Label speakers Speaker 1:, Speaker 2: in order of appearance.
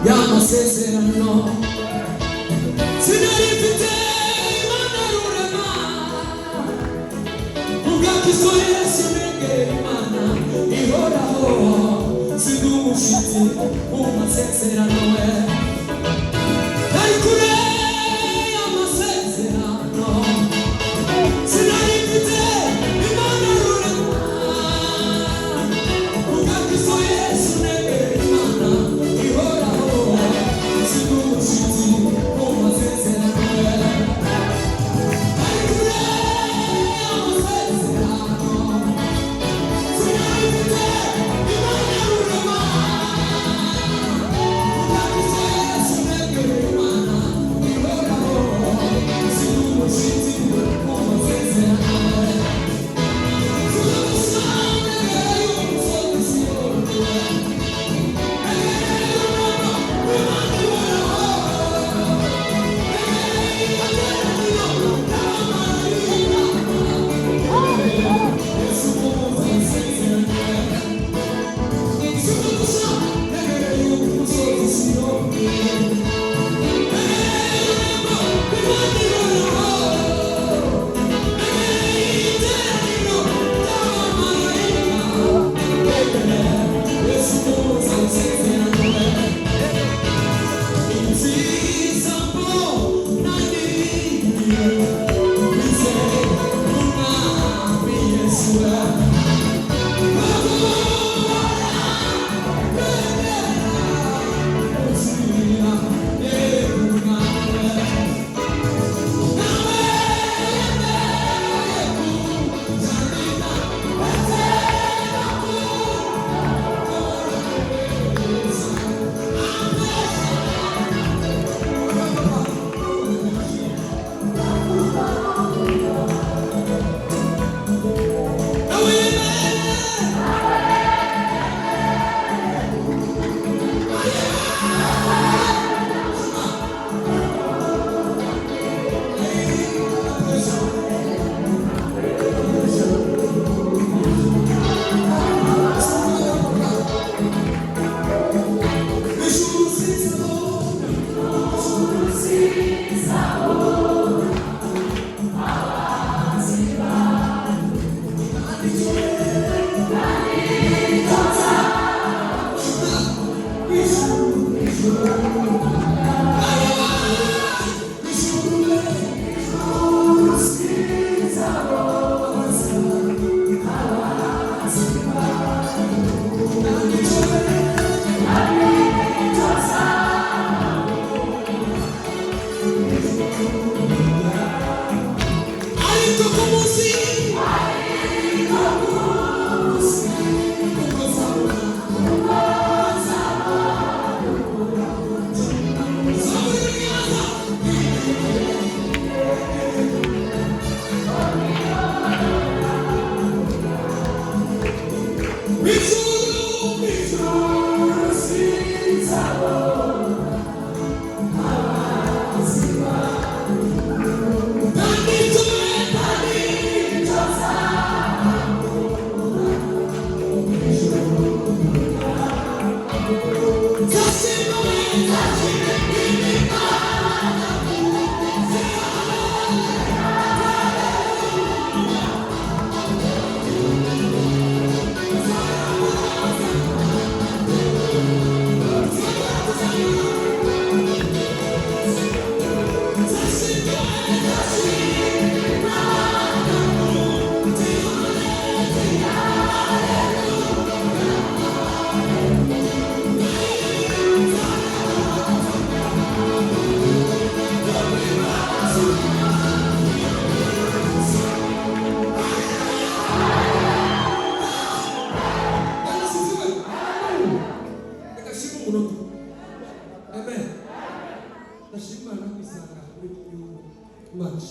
Speaker 1: y'amasezerano sinari mfite Imana rurema ubwakizo Yesu negera Imana ihoraho sindi umushyitsi mu masezerano we ari kure y'amasezerano sinari mfite Imana rurema ubwakizo Yesu negera Imana ihoraho sindi umushyitsi mu masezerano we ari kure y'amasezerano sinari mfite Imana rurema ubwakizo Yesu negera Imana ihoraho sindi umushyitsi mu masezerano we Amen. Nashimana kwisanga kuri much.